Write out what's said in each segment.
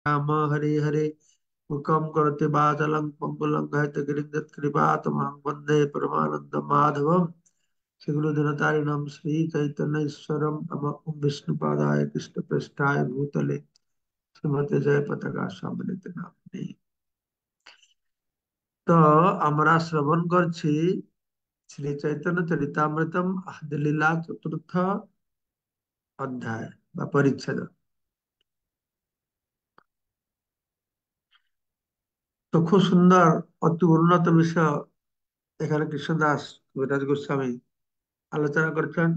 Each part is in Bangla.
राम हरे हरे मुकम करोति बादलं पंगुलं घयतगिरिं कृपातमहं वन्दे परमानन्दं माधवम् श्रीगुरुदिनतारिणं श्रीचैतन्येश्वरं नमः विष्णुपादाय कृष्णप्रेष्ठाय भूतले শ্রীমতী জয় পতাকা সম্মিলিত নামে। তো আমরা শ্রবণ করছি শ্রী চৈতন্য চরিতামৃতম আদিলীলা চতুর্থ অধ্যায় বা পরিচ্ছেদ। তো খুব সুন্দর অতি উন্নত বিষয় এখানে কৃষ্ণদাস কবিরাজ গোস্বামী আলোচনা করছেন।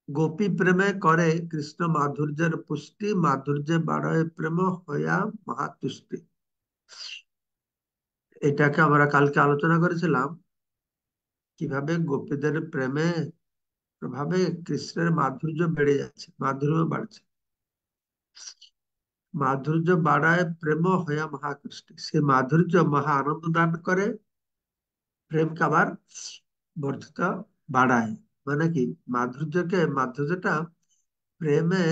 গোপী প্রেমে করে কৃষ্ণ মাধুর্যের পুষ্টি, মাধুর্যে বাড়ায় প্রেম হইয়া মহাতুষ্টি। এটাকে আমরা কালকে আলোচনা করেছিলাম কিভাবে গোপীদের প্রেমে প্রভাবে কৃষ্ণের মাধুর্য বেড়ে যাচ্ছে, মাধুর্য বাড়ছে। মাধুর্য বাড়ায় প্রেম হইয়া মহাকৃষ্টি, সে মাধুর্য মহা আনন্দ দান করে, প্রেমকে আবার বর্ধিত বাড়ায়। মানে কি, মাধুর্যটা প্রেমে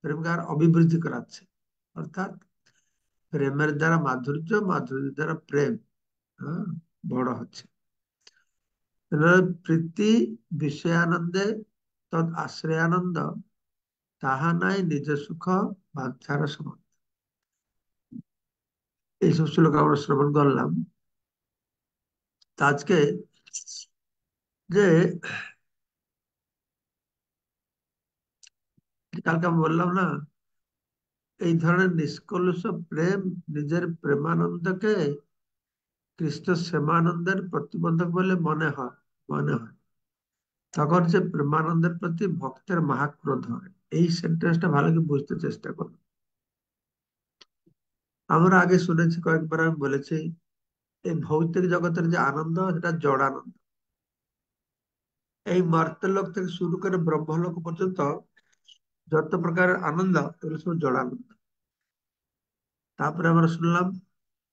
প্রেমকে আর অভিবৃদ্ধি করাচ্ছে। অর্থাৎ প্রেমের দ্বারা মাধুর্য, মাধুর্যের দ্বারা প্রেম, হ্যাঁ, বড় হচ্ছে। প্রীতি বিষয়ানন্দে তদ আশ্রয়ানন্দ, তাহা নাই নিজ সুখ বাঞ্ছার সমান। এইসব শ্লোক আমরা শ্রবণ করলাম। তা আজকে যে কালকে আমি বললাম না, এই ধরনের নিষ্কলুষ প্রেম নিজের প্রেমানন্দকে কৃষ্ণ সেবানন্দের প্রতিবন্ধক বলে মনে হয় তখন সে প্রেমানন্দের প্রতি ভক্তের মহাক্রোধ হয়। এই সেন্টেন্সটা ভালো করে বুঝতে চেষ্টা করো। আমরা আগে শুনেছি, কয়েকবার আমি বলেছি, এই ভৌতিক জগতের যে আনন্দ সেটা জড়ানন্দ। এই মর্তলোক থেকে শুরু করে ব্রহ্মলোক পর্যন্ত যত প্রকারের আনন্দ এগুলো সব জড়ানন্দ। তারপরে আমরা শুনলাম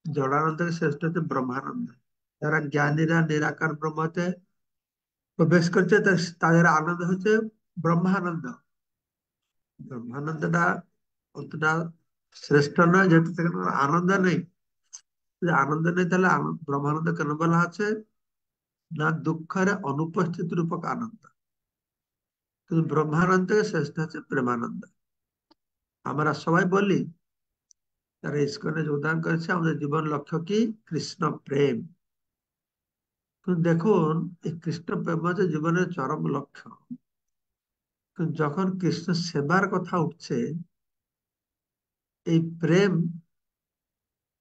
জড়ানন্দের শ্রেষ্ঠ হচ্ছে ব্রহ্মানন্দ। যারা জ্ঞানীরা নিরাকার ব্রহ্মতে প্রবেশ করছে তাদের আনন্দ হচ্ছে ব্রহ্মানন্দ। ব্রহ্মানন্দটা অতটা শ্রেষ্ঠ নয়, যেহেতু সেখানে কোনো আনন্দ নেই। যদি আনন্দ নেই তাহলে ব্রহ্মানন্দ কেন বলা আছে? না, দুঃখের অনুপস্থিত রূপক আনন্দ। কিন্তু ব্রহ্মানন্দ থেকে শ্রেষ্ঠ হচ্ছে প্রেমানন্দ। আমরা সবাই বলি তারা ইস্কনে যোগদান করেছে, আমাদের জীবন লক্ষ্য কি? কৃষ্ণ প্রেম। কিন্তু দেখুন, এই কৃষ্ণ প্রেম হচ্ছে জীবনের চরম লক্ষ্য। কিন্তু যখন কৃষ্ণ সেবার কথা উঠছে, এই প্রেম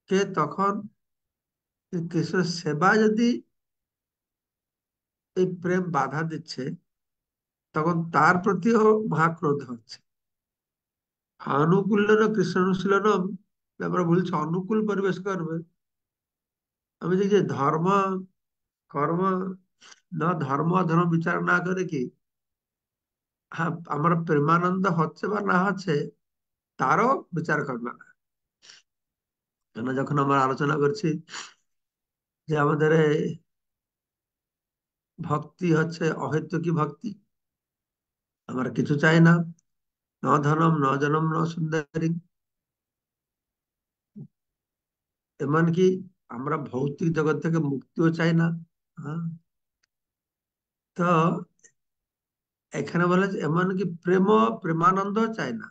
কে তখন এই কৃষ্ণ সেবা যদি এই প্রেম বাধা দিচ্ছে, তখন তার প্রতিও মহাক্রোধ হচ্ছে। আনুকূল্য কৃষ্ণ অনুশীলনম, আমরা বলছি অনুকূল পরিবেশ করবে। আমি যে ধর্ম কর্ম না, ধর্ম ধর্ম বিচার না করে কি, হ্যাঁ, আমার প্রেমানন্দ হচ্ছে বা না হচ্ছে তারও বিচার করবে না। কেন, যখন আমরা আলোচনা করছি যে আমাদের এই ভক্তি হচ্ছে অহেতুকী ভক্তি, আমরা কিছু চাই না, ন ধনম ন জনম ন সুন্দরী, এমনকি আমরা ভৌতিক জগৎ থেকে মুক্তিও চাই না। হ্যাঁ, তো এখানে বলে যে এমনকি প্রেমানন্দ চাই না।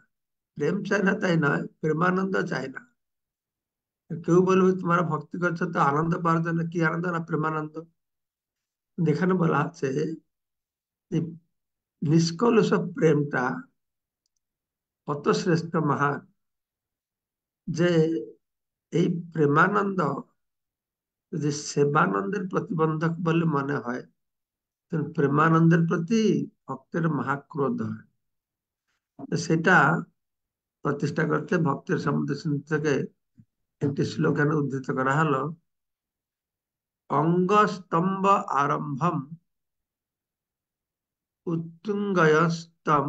প্রেম চাই না তাই নয়, প্রেমানন্দ চাই না। কেউ বলবে তোমরা ভক্তি করছো তো আনন্দ পাওয়ার জন্য, কি আনন্দ? না, প্রেমানন্দ। এখানে বলা হচ্ছে যে নিষ্কলুষ প্রেমটা কত শ্রেষ্ঠ, মহান, যে এই প্রেমানন্দ যদি সেবানন্দের প্রতিবন্ধক বলে মনে হয়, তো প্রেমানন্দের প্রতি ভক্তের মহাক্রোধ হয়। তো সেটা প্রতিষ্ঠা করতে ভক্তের সম্বন্ধে থেকে একটি শ্লোকানে উদ্ধৃত করা হলো, অঙ্গস্তম্ভ আরম্ভম উত্তুঙ্গয়স্তম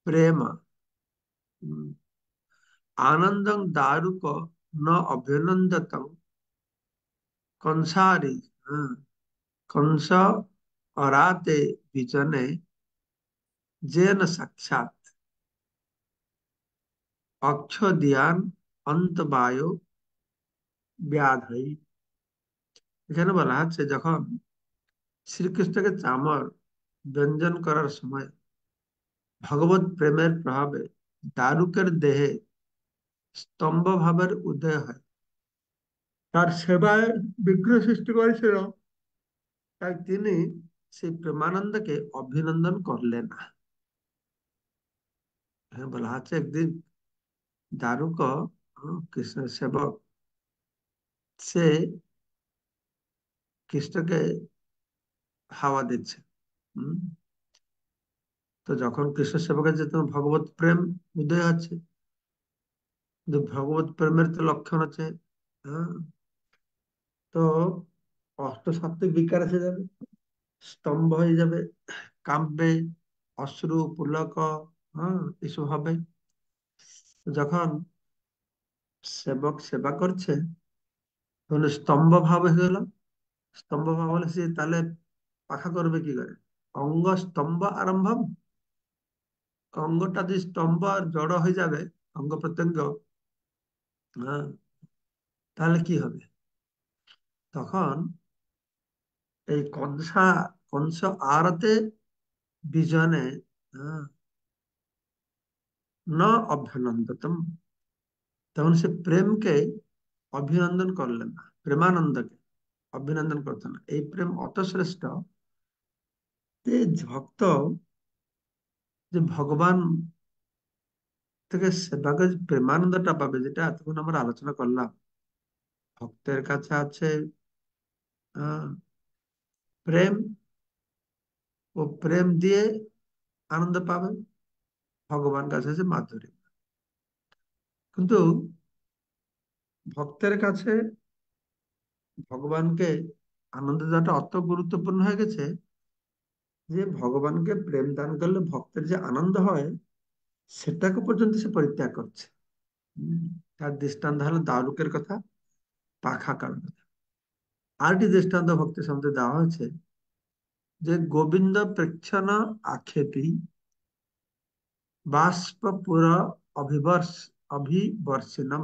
প্রেম আনন্দং দারুক ন অভিনন্দতং কংসারি। হ্যাঁ, কংস অরাতে বিজনে जेन साक्षात অক্ষদিয়ান অন্তবায়ু ব্যাধি। এখানে বলা হচ্ছে যখন শ্রীকৃষ্ণকে চামর ব্যঞ্জন করার সময় ভগবত প্রেমের প্রভাবে দারুকের দেহে স্তম্ভ ভাবের উদয় হয়, তার সেবায় বিঘ্ন সৃষ্টি করেছিল, তাই তিনি সেই প্রেমানন্দকে অভিনন্দন করলেন না। হ্যাঁ, বলা হচ্ছে একদিন দারুক, কৃষ্ণের সেবক, সে কৃষ্ণকে হাওয়া দিচ্ছে। হম। তো যখন কৃষ্ণ সেবকের যে তোমার ভগবত প্রেম উদয় হচ্ছে, কিন্তু ভগবত প্রেমের তো লক্ষণ আছে, হ্যাঁ, তো অষ্ট সাত্বিক বিকার এসে যাবে, স্তম্ভ হয়ে যাবে, কাঁপবে, অশ্রু পুলক, হ্যাঁ, এসব হবে। যখন সেবক সেবা করছে তখন স্তম্ভ ভাব হয়ে গেল। স্তম্ভ ভাব হলে সে তাহলে পাখা করবে কি করে? অঙ্গ স্তম্ভ আরম্ভম। অঙ্গটা যদি স্তম্ভ আর জড় হয়ে যাবে, অঙ্গ প্রত্যঙ্গ, হ্যাঁ, তাহলে কি হবে? তখন এই কংস আরতে বিজনে, হ্যাঁ, ন অভ্যনন্দতম, তখন সে প্রেমকে অভিনন্দন করলেন না, প্রেমানন্দকে অভিনন্দন করতেন না। এই প্রেম অত শ্রেষ্ঠ যে ভক্ত যে ভগবান থেকে সেবা করে যে প্রেমানন্দটা পাবে, যেটা এতক্ষণ আমরা আলোচনা করলাম, ভক্তের কাছে আছে আহ, প্রেম, ও প্রেম দিয়ে আনন্দ পাবে, ভগবান কাছে আছে মাধুরী। কিন্তু ভক্তের কাছে ভগবানকে আনন্দ দেওয়াটা অত গুরুত্বপূর্ণ হয়ে গেছে যে ভগবানকে প্রেম দান করলে ভক্তের যে আনন্দ হয় সেটাকে পর্যন্ত সে পরিত্যাগ করছে। হম। তার দৃষ্টান্ত হলো দারুকের কথা, পাখা কার কথা। আরেকটি দৃষ্টান্ত ভক্তের সম্বন্ধে দেওয়া হয়েছে যে গোবিন্দ প্রেক্ষণ আক্ষেপী বাষ্পপুর অভিবর্ষিণম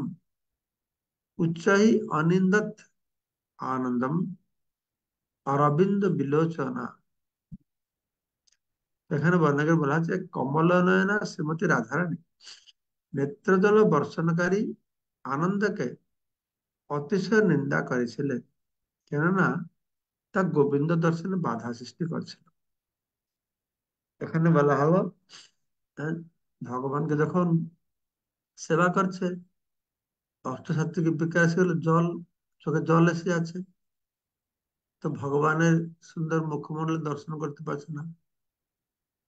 উচ্চৈ অনিন্দত আনন্দম অরবিন্দ বিলোচনা। এখানে বর্ণনা বলা আছে কমল নয়না শ্রীমতী রাধারানী নেত্রজল বর্ষণকারী আনন্দকে অতিশয় নিন্দা করেছিলেন, কেননা তা গোবিন্দ দর্শনে বাধা সৃষ্টি করছিল। এখানে বলা হলো, হ্যাঁ, ভগবানকে যখন সেবা করছে, অষ্টসাত্ত্বিক বিকার এসে গেল, জল, চোখে জল এসে আছে, তো ভগবানের সুন্দর মুখমণ্ডল দর্শন করতে পারছে না।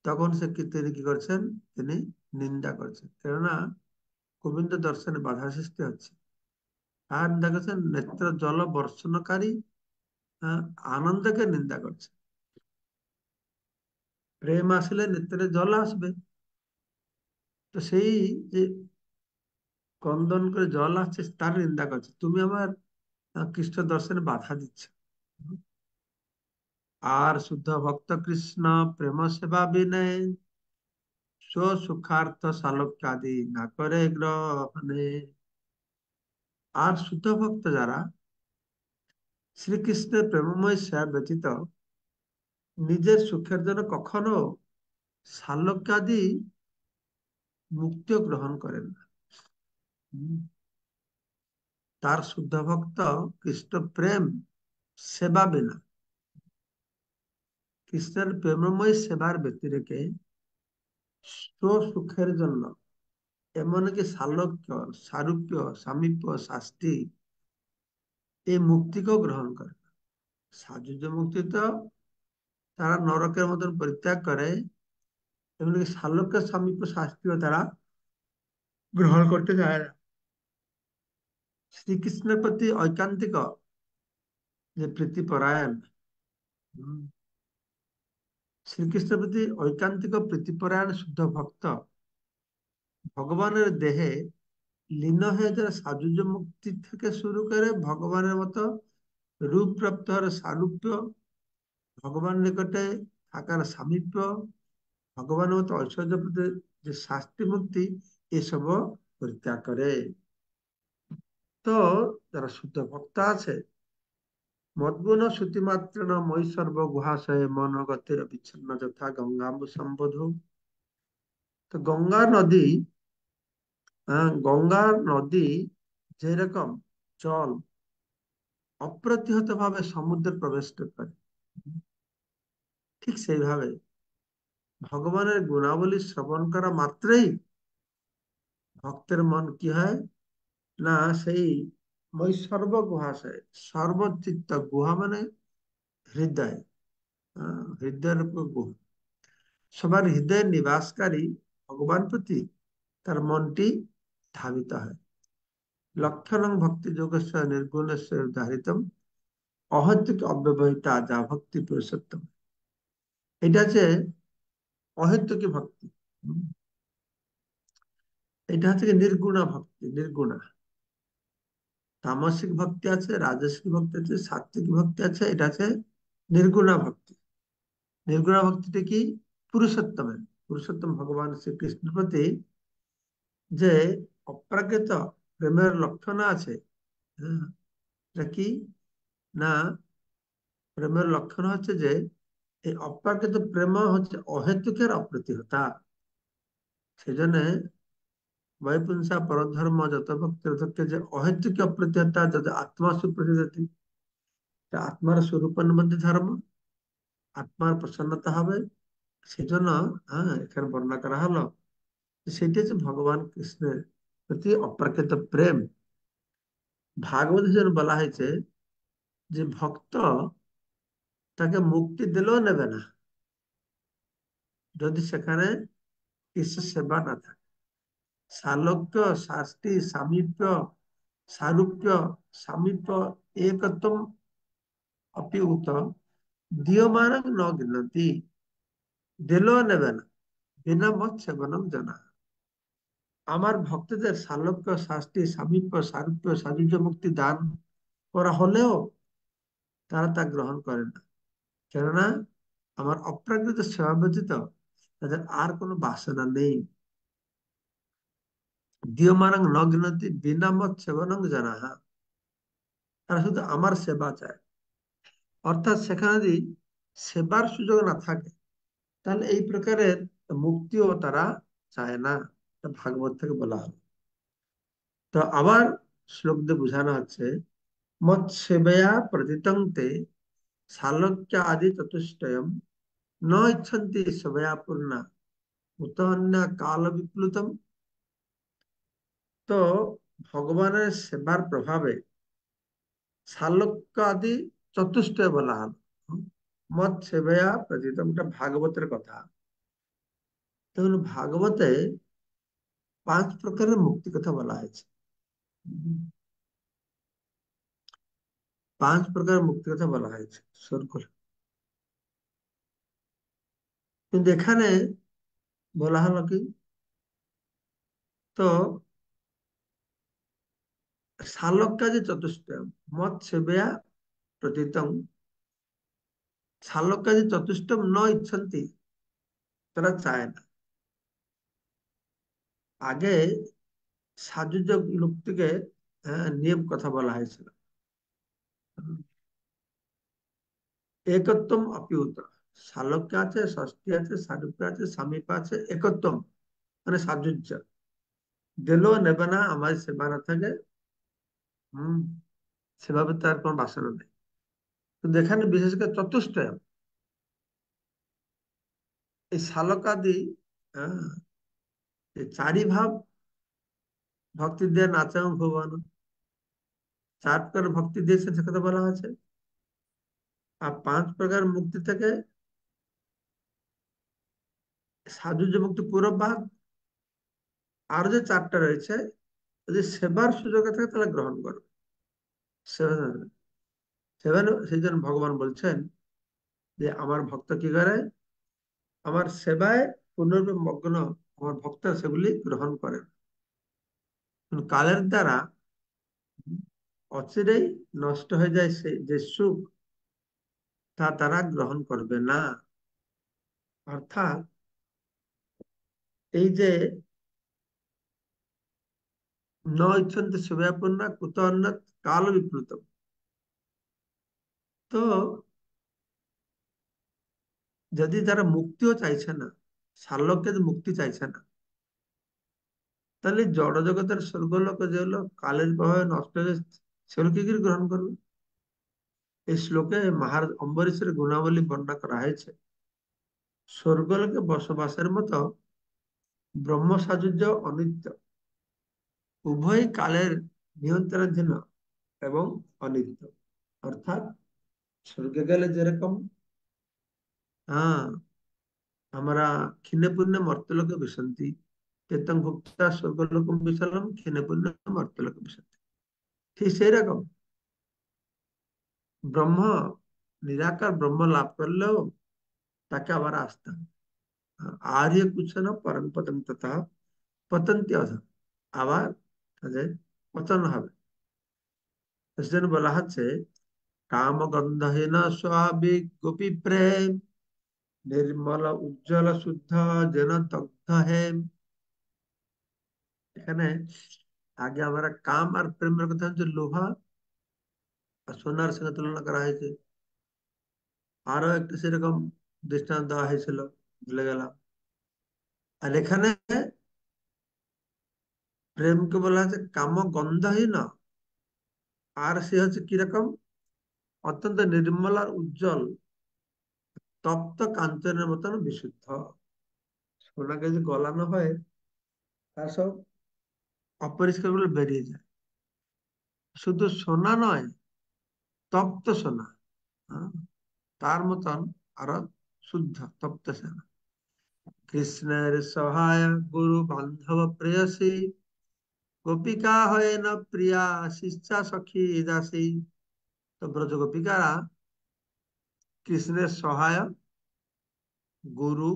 তখন তিনি কি করছেন? তিনি নিন্দা করছেন, কেননা গোবিন্দ দর্শনে বাধা সৃষ্টি হচ্ছে। আর নিন্দা করছেন নেত্র জল বর্ষণকারী, আহ, আনন্দকে নিন্দা করছে। প্রেম আসলে নেত্রে জল আসবে, তো সেই যে ক্রন্দন করে জল আসছে তার নিন্দা করছে, তুমি আমার কৃষ্ণ দর্শনে বাধা দিচ্ছ। আর শুদ্ধ ভক্ত কৃষ্ণ প্রেম সেবা বিনয় স্ব সুখার্থ সালোক্যাদি না করে গ্রহণে। আর শুদ্ধ ভক্ত যারা শ্রীকৃষ্ণের প্রেমময় সেবা ব্যতীত নিজের সুখের জন্য কখনো সালোক্যাদি মুক্তিও গ্রহণ করেন না। হুম। তার শুদ্ধ ভক্ত কৃষ্ণ প্রেম সেবা বিনা, কৃষ্ণের প্রেমময় সেবার ব্যতিরেকে সুখের জন্য এমনকি সালোক্য, সারূপ্য, সামীপ্য, শাস্তি, এই মুক্তিকেও গ্রহণ করে না। সাযুজ্য মুক্তি তো তারা নরকের মতন পরিত্যাগ করে, এমনকি সালোক্য, সামীপ্য, শাস্তিও তারা গ্রহণ করতে চায় না। শ্রীকৃষ্ণের প্রতি ঐকান্তিক যে প্রীতিপরায়ণ, হুম, শ্রীকৃষ্ণের প্রতি ঐকান্তিক প্রীতিপরায়ণ শুদ্ধ ভক্ত ভগবানের দেহে লীন হয়ে যারা সাযুজ্য মুক্তি থেকে শুরু করে ভগবানের মতো রূপ প্রাপ্ত হওয়ার সারূপ্য, ভগবান নিকটে থাকার সামীপ্য, ଭଗବାନ ମତେ ଐଶ୍ୱର୍ଯ୍ୟ ପ୍ରତି ଯେ ଶାସ୍ତି ମୁକ୍ତି ଏସବୁ পরিত্যাগ করে। তো যারা শুদ্ধ ভক্ত আছে, মদ্গুণ শ্রুতিমাত্রেণ মই সর্বগুহাশয়ে মন গতির বিচ্ছিন্ন যথা গঙ্গাম্বু সম্বোধ। তো গঙ্গার নদী যেরকম জল অপ্রতিহত ভাবে সমুদ্রে প্রবেশ করে, ঠিক সেইভাবে ভগবানের গুণাবলী শ্রবণ করা মাত্রই ভক্তের মন কি হয় না, সেই ওই সর্বগুহাশয়, সর্বচিত্ত গুহা মানে হৃদয়, হৃদয়ের উপর গুহা, সবার হৃদয়ে নিবাসকারী ভগবান প্রতি তার মনটি ধাবিত হয়। লক্ষণং ভক্তি যোগস্য নির্গুণস্য উদাহৃতম অহেতুক অব্যবহিতা যা ভক্তি পুরুষোত্তম। এটা হচ্ছে অহেতুকী ভক্তি। হুম, এটা হচ্ছে কি নির্গুণা ভক্তি, নির্গুণা। তামসিক ভক্তি আছে, রাজসিক ভক্তি আছে, সাত্বিক ভক্তি আছে, এটা আছে নির্গুণা ভক্তি। নির্গুণা ভক্তিটা কি? পুরুষোত্তমের, পুরুষোত্তম ভগবান শ্রীকৃষ্ণের প্রতি যে অপ্রাকৃত প্রেমের লক্ষণ আছে। হ্যাঁ, এটা কি না, প্রেমের লক্ষণ হচ্ছে যে এই অপ্রাকৃত প্রেম হচ্ছে অহেতুকের অপ্রতিহতা। সেজন্য বৈপুংসা পরধর্ম যত ভক্তের থেকে যে অহেতুক অপ্রতিহতা যত আত্মা সুপ্রতিহতি, আত্মার স্বরূপের মধ্যে ধর্ম, আত্মার প্রসন্নতা হবে। সেজন্য এখানে বর্ণনা করা হলো যে সেটি হচ্ছে ভগবান কৃষ্ণের প্রতি অপ্রাকৃত প্রেম। ভাগবত যেন বলা হয়েছে যে ভক্ত তাকে মুক্তি দিলেও নেবে না যদি সেখানে কৃষ্ণ সেবা না থাকে। সালোক্য, শাস্তি, সামীপ্য, সারূপ্য, সামীপ্য, একত্বম অপি উত দীয়মান ন গৃহতি, দিলেও নেবে না বিনা মত সেবনম জানা। আমার ভক্তদের সালোক্য, শাস্তি, সামীপ্য, সারূপ্য, সাযুজ্য মুক্তি দান করা হলেও তারা তা গ্রহণ করে না। কেননা আমার অপ্রাকৃত সেবা ব্যতীত তাদের আর কোনো বাসনা নেই। দীয়মানং ন গৃহতি বিনা মত সেবনং জানাহা, তারা শুধু আমার সেবা চায়। অর্থাৎ সেখানে যদি সেবার সুযোগ না থাকে তাহলে এই প্রকারের মুক্তিও তারা চায় না। এটা ভাগবত থেকে বলা হয়। তো আবার শ্লোক দিয়ে বোঝানো হচ্ছে মত সেবয়া প্রতিতং তে সালোক্য আদি চতুষ্টয়ম ন ইচ্ছন্তি সেবয়া পূর্ণা উত অন্য কাল বিপ্লুতম। তো ভগবানের সেবার প্রভাবে সালোক্য আদি চতুষ্টয় বলা হল। মত সেবয়া প্রতিতম, এটা ভাগবতের কথা। তাহলে ভাগবতে 5 প্রকারের মুক্তি কথা বলা হয়েছে। 5 প্রকারের মুক্তির কথা বলা হয়েছে স্বর্গ। কিন্তু এখানে বলা হলো কি, তো শালক্কাদি চতুষ্টয় মত সেবয়া প্রতীতম, শালক্কাদি চতুষ্টম ন ইচ্ছন্তি, তারা চায় না। আগে সাজুজ্য লোকটিকে নিয়ম কথা বলা হয়েছিল। একত্বম অপিউত, শালক্য আছে, ষষ্ঠী আছে, সারূপ্য আছে, সামীপ আছে, একত্বম মানে সাজুজ্য। দিলেও নেবে না আমার সেবা না থাকে। হম, সেভাবে তার কোনো বাসনা নেই। কিন্তু এখানে বিশেষ করে চতুষ্টয়, এই শালকাদি, হ্যাঁ, এই চারি ভাব ভক্তি দিয়ে নাচাং ভুবন, 4 প্রকার ভক্তি দিয়ে সে কথা বলা আছে। আর 5 প্রকার মুক্তি থেকে সাজুজ্য মুক্তি পূরব ভাগ, আর যে 4টা রয়েছে যদি সেবার সুযোগ থাকে তাহলে গ্রহণ করবে। সেই জন্য ভগবান বলছেন যে আমার ভক্ত কি করে, আমার সেবায় পূর্ণরূপে মগ্ন আমার ভক্ত সেগুলি গ্রহণ করেন। কালের দ্বারা অচিরেই নষ্ট হয়ে যায় সেই যে সুখ, তা তারা গ্রহণ করবে না। অর্থাৎ এই যে ন ইচ্ছন্তি সেবাপন্না কুত অন্নাৎ কাল বিপ্লুত, তো যদি তারা মুক্তিও চাইছে না, সার্লোকে মুক্তি চাইছে না, তাহলে জড় জগতের স্বর্গলোক যেগুলো কালের প্রভাবে নষ্ট হয়ে যাচ্ছে, সেগুলো কি করে গ্রহণ করবে? এই শ্লোকে মহারাজ অম্বরীশের গুণাবলী বর্ণনা করা হয়েছে। স্বর্গলোকে বসবাসের মতো ব্রহ্ম সাযুজ্য অনিত্য, উভয় কালের নিয়ন্ত্রণাধীন এবং অনিত্য। অর্থাৎ স্বর্গে গেলে যেরকম, হ্যাঁ, আমরা ক্ষীণে পুণ্যে মর্ত্যলোকে বিশন্তি, তেতং ভুক্তা স্বর্গলোকম বিশালম ক্ষীণে পুণ্যে মর্ত্যলোকে বিশন্তি, ঠিক সেই রকম ব্রহ্ম, নিরাকার ব্রহ্ম লাভ করলেও তাকে আবার আসতে হবে। আর্য কুছ না পরম পদম তথা পতন্তি অধ, আবার তাদের পতন হবে। সেজন্য বলা হচ্ছে কাম গন্ধহীন স্বাভাবিক গোপী প্রেম, নির্মল উজ্জ্বল শুদ্ধ যেন দগ্ধ হেম। এখানে আগে আমরা কাম আর প্রেমের কথা হচ্ছে লোহা আর সোনার সঙ্গে তুলনা করা হয়েছে। আরো একটা সেরকম দৃষ্টান্ত দেওয়া হয়েছিল, ভুলে গেলাম। আর এখানে প্রেমকে বলা হচ্ছে কাম গন্ধহীন, আর সে হচ্ছে কিরকম, অত্যন্ত নির্মল আর উজ্জ্বল, তপ্ত কাঞ্চনের মতন বিশুদ্ধ। সোনাকে যে গলানো হয়, তার সব অপরিষ্কার গুলো বেরিয়ে যায়। শুধু সোনা নয়, তপ্ত সোনা, হ্যাঁ, তার মতন আরো শুদ্ধ তপ্ত সোনা। কৃষ্ণের সহায় গুরু বান্ধব প্রেয়সী, গোপিকা হয় না প্রিয়া শিষ্যা সখী দাসী। তো ব্রজ গোপিকারা কৃষ্ণের সহায়ক, গুরু,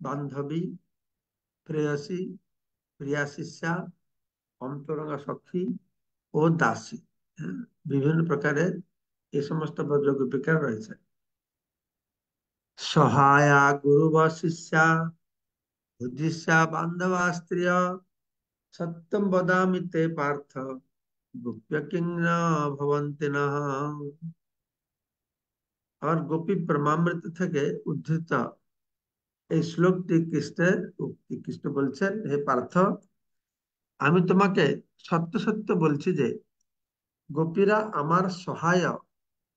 বান্ধবী, প্রেয়সী, প্রিয়া শিষ্যা, অন্তরঙ্গা সখী ও দাসী, হ্যাঁ, বিভিন্ন প্রকারের এই সমস্ত ব্রজ গোপিকা রয়েছে। সহায়া গুরু বা শিষ্যা, বুদ্ধিষ্যা বান্ধবা স্ত্রিয়, সত্যম বদামি তে পার্থ, গোপ্য কিং ন ভবন্তি নঃ। আর গোপী প্রেমামৃত থেকে উদ্ধৃত এই শ্লোকটি কৃষ্ণের উক্তি। কৃষ্ণ বলছেন, হে পার্থ, আমি তোমাকে সত্য সত্য বলছি যে গোপীরা আমার সহায়,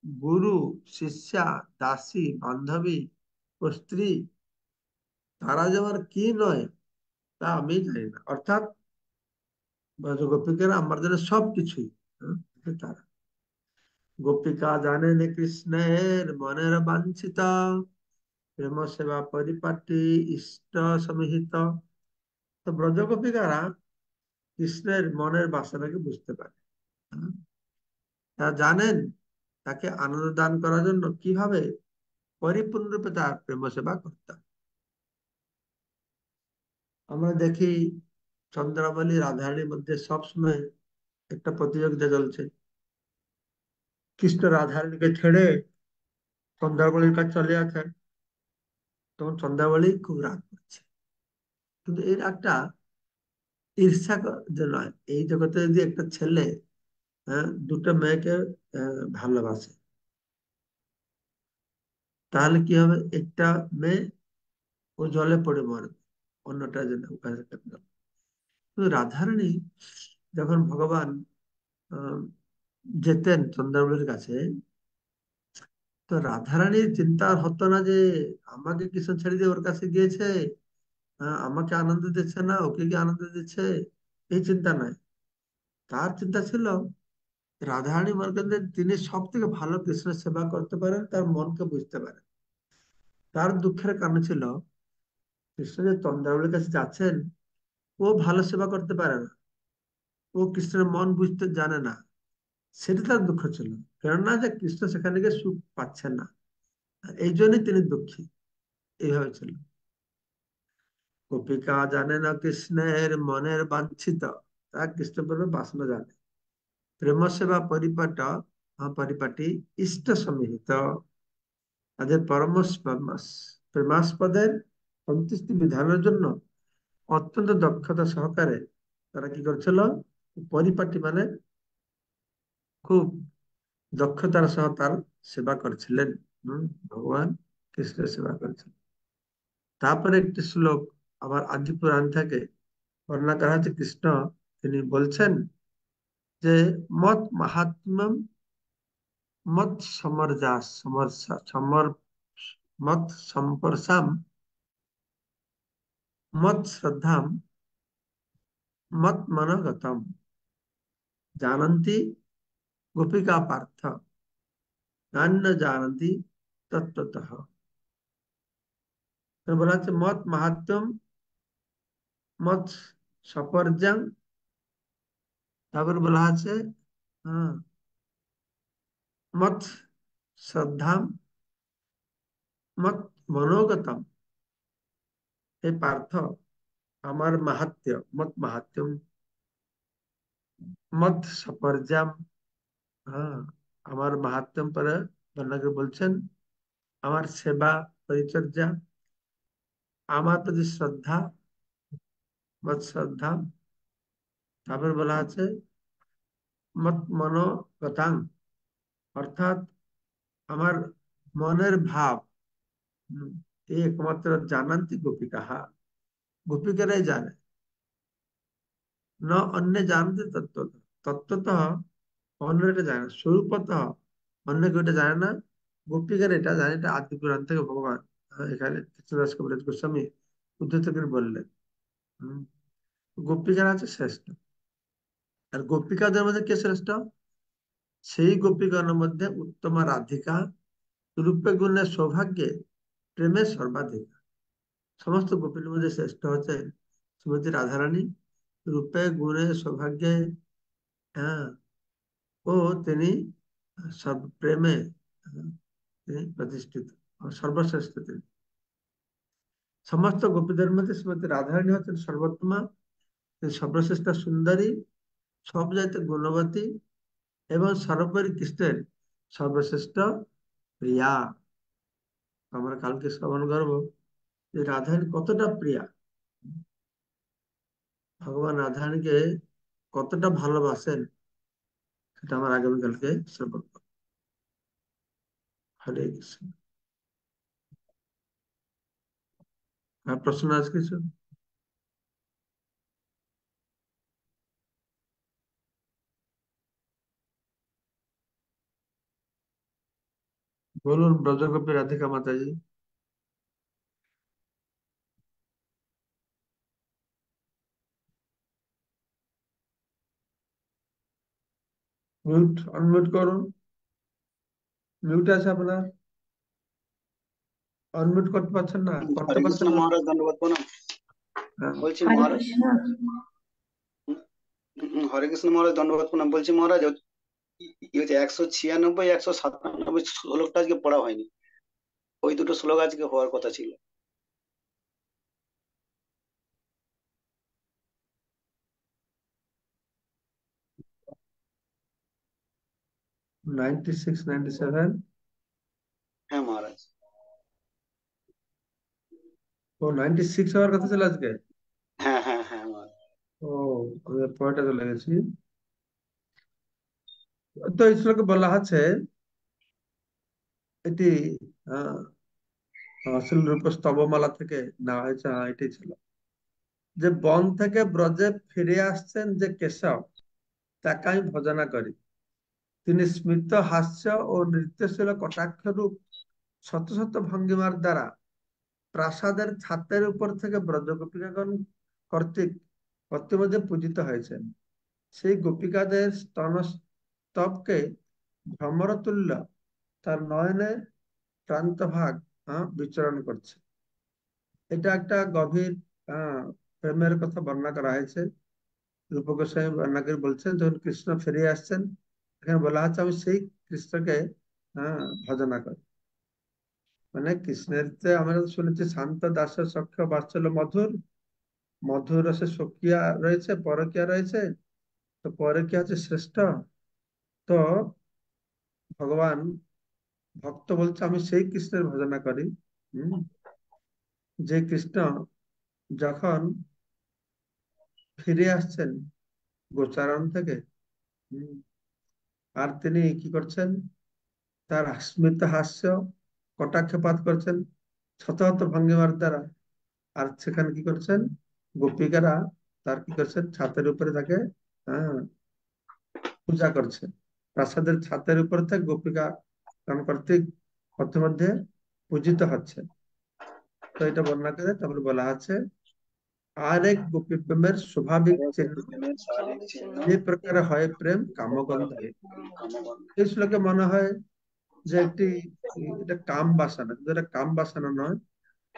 গুরু, শিষ্যা, দাসী, বান্ধবী ও স্ত্রী, তারা যে আমার কি নয় তা আমি জানি না। অর্থাৎ ব্রজ গোপিকারা আমার জন্য সবকিছুই, হ্যাঁ, তারা। গোপিকা জানেন কৃষ্ণের মনের বাঞ্ছিত, প্রেম সেবা পরিপাটি ইষ্ট সমিহিত। তো ব্রজ গোপিকারা কৃষ্ণের মনের বাসনাকে বুঝতে পারে, হ্যাঁ? তারা জানেন তাকে আনন্দ দান করার জন্য কিভাবে পরিপূর্ণরূপে তার প্রেম সেবা করতাম। আমরা দেখি চন্দ্রাবলী রাধারানীর মধ্যে সবসময় একটা প্রতিযোগিতা চলছে। কৃষ্ণ রাধারানীকে ছেড়ে চন্দ্রাবলীর কাছে চলে আসেন, তখন চন্দ্রাবলী খুব রাগ করছে। কিন্তু এই রাগটা যে নয়। এই জগতে যদি একটা ছেলে, হ্যাঁ, দুটো মেয়েকে ভালোবাসে, তাহলে কি হবে? একটা মেয়ে ও জলে পড়ে মরবে, অন্যটা যেন ওখানে থাকবে। কিন্তু রাধারানী যখন ভগবান আহ, যেতেন চন্দ্রাবলীর কাছে, তো রাধারানীর চিন্তা হতো না যে আমাকে কৃষ্ণ ছেড়ে দিয়ে ওর কাছে গিয়েছে, আমাকে আনন্দ দিচ্ছে না, ওকে কি আনন্দ দিচ্ছে, এই চিন্তা নাই। তার চিন্তা ছিল রাধারানী মনে তিনি সব থেকে ভালো কৃষ্ণের সেবা করতে পারেন, তার মনকে বুঝতে পারেন। তার দুঃখের কারণ ছিল কৃষ্ণ যে চন্দ্রাবলীর কাছে যাচ্ছেন, ও ভালো সেবা করতে পারে না, ও কৃষ্ণের মন বুঝতে জানে না। সেটা তার দুঃখ ছিল, কেননা যে কৃষ্ণ সেখানে গিয়ে সুখ পাচ্ছেন না, আর এই জন্যই তিনি দুঃখী। এইভাবে ছিল। গোপিকা জানে না কৃষ্ণের মনের বাঞ্ছিত, তা কৃষ্ণ প্রেমের বাসনা জানে। প্রেম সেবা পরিপাটি ইষ্ট সমিহিত, তাদের প্রেমাস্পদের সন্তুষ্টি বিধানের জন্য অত্যন্ত দক্ষতা সহকারে তারা কি করছিল, পরিপাটি মানে খুব দক্ষতার সহ তার সেবা করেছিলেন। হম, ভগবান কৃষ্ণের সেবা করেছিলেন। তারপরে একটি শ্লোক আবার আদি পুরাণ থেকে বর্ণনা করা হচ্ছে, কৃষ্ণ তিনি বলছেন যে মত মাহাত্ম্যম মত সমরজাস সমর মত সম্পর্সাম মত শ্রদ্ধাম মত মনোগতম जानन्ति गोपिका पार्थ नान्य जानन्ति तत्त्वतः। তো বলা হচ্ছে মত মাহাত্ম্যম মত সপর্যং, তারপর বলা আছে হ্যাঁ, মত শ্রদ্ধাম মত মনোগতম। হে পার্থ, আমার মাহাত্ম্য মত মাহাত্ম্যম মত সপর্যাম, হ্যাঁ, আমার মাহাত্ম্যম পরে বর্ণনা করে বলছেন আমার সেবা পরিচর্যা, আমার প্রতি শ্রদ্ধা মত শ্রদ্ধা, তারপর বলা আছে মত মনোগতাং, অর্থাৎ আমার মনের ভাব। হুম, এই একমাত্র জানান্তি গোপিকাহা, গোপিকারাই জানে। ন অন্য জানতে তত্ত্বত, তত্ত্বতঃ অন্য এটা জানে না, স্বরূপতঃ অন্য কেউ এটা জানে না। গোপিকার এটা জানে, এটা আদি পুরাণ থেকে ভগবান এখানে কৃষ্ণদাস কবিরাজ গোস্বামী উদ্ধৃত করে বললেন। হম, গোপিকারা আছে শ্রেষ্ঠ। আর গোপিকাদের মধ্যে কে শ্রেষ্ঠ? সেই গোপিকার মধ্যে উত্তমা রাধিকা, রূপে গুণে সৌভাগ্যে প্রেমে সর্বাধিক। সমস্ত গোপীর মধ্যে শ্রেষ্ঠ হচ্ছে শ্রীমতী রাধারানী, রূপে গুণে সৌভাগ্যে, হ্যাঁ, ও তিনি সব প্রেমে, তিনি প্রতিষ্ঠিত, সর্বশ্রেষ্ঠ তিনি। সমস্ত গোপীদের মধ্যে শ্রীমতী রাধারানী হচ্ছেন সর্বোত্তমা, তিনি সর্বশ্রেষ্ঠ সুন্দরী, সব যাইতে গুণবতী এবং সর্বোপরি কৃষ্ণের সর্বশ্রেষ্ঠ প্রিয়া। আমরা কালকে শ্রবণ করবো যে রাধারানী কতটা প্রিয়া, ভগবান রাধারানীকে কতটা ভালোবাসেন, সেটা আমার আগামীকালকে শ্রবণ করবো। হরে কৃষ্ণ। আর প্রশ্ন আছে কিছু? বলুন ব্রজগোপী রাধিকা মাতাজি। মিউট অনমিউট করুন, মিউট আছে আপনার, অনমিউট করতে পারছেন না, করতে হরে কৃষ্ণ পারছেন না। মহারাজ, ধন্যবাদ প্রণাম। হ্যাঁ, বলছি হরে মহারাজ, কৃষ্ণ। হরে কৃষ্ণ মহারাজ, ধন্যবাদ প্রণাম। বলছি মহারাজ, কি হচ্ছে 196 197 শ্লোকটা আজকে পড়া হয়নি। ওই দুটো শ্লোক আজকে হওয়ার কথা ছিল। 96 97। হ্যাঁ মহারাজ। ও 96 হওয়ার কথা ছিল আজকে। হ্যাঁ হ্যাঁ হ্যাঁ মহারাজ। ও, আমি পয়েন্টে চলে গেছি। তো এই শ্লোকে বলা আছে এটি আহ আসল রূপ স্তবমালা থেকে নেওয়া হয়েছে। হ্যাঁ, এটাই ছিল যে বন থেকে ব্রজে ফিরে আসছেন যে কেশব, তাকে আমি ভজনা করি। তিনি স্মিত হাস্য ও নৃত্যশীল কটাক্ষ রূপ শত শত ভঙ্গিমার দ্বারা প্রাসাদের ছাদের উপর থেকে ব্রজ গোপিকাগণ কর্তৃক কর্তৃমধ্যে পূজিত হয়েছেন। সেই গোপিকাদের স্তন স্তবকে ভ্রমরতুল্য তার নয়নে ক্রান্ত ভাগ বিচরণ করছে। এটা একটা গভীর আহ প্রেমের কথা বর্ণনা করা হয়েছে। রূপ গোস্বামী বর্ণনা করে বলছেন যখন কৃষ্ণ ফিরে আসছেন, এখানে বলা হচ্ছে আমি সেই কৃষ্ণকে ভজনা করি। মানে কৃষ্ণের যে আমরা শুনেছি শান্ত দাস সখ্য বাৎসল্য মধুর, মধুর রসে সখিয়া রয়েছে, পরকিয়া রয়েছে। তো পরকিয়া হচ্ছে শ্রেষ্ঠ। তো ভগবান ভক্ত বলছে আমি সেই কৃষ্ণের ভজনা করি। হম, যে কৃষ্ণ যখন ফিরে আসছেন গোচারণ থেকে। হুম, আর তিনি কি করছেন, তার স্মিত হাস্য কটাক্ষপাত করছেন শত শত ভঙ্গিমার দ্বারা। আর সেখানে কি করছেন, গোপিকারা তার কি করছেন, ছাতের উপরে তাকে পূজা করছে। প্রাসাদের ছাতের উপর থেকে গোপিকা গান কর্তৃক মধ্যে পূজিত হচ্ছে। তো এটা বর্ণনা করে তারপরে বলা আছে, আর এক গোপী প্রেমের স্বাভাবিক আরে চিহ্ন, প্রেমের স্বাভাবিক চিহ্ন যে প্রকারে হয় প্রেম যে কামগন্ধ। প্রকারে কামগন্ধ। এই শ্লোকে মনে হয় যে একটি, এটা কাম বাসনা, কিন্তু এটা কাম বাসনা নয়।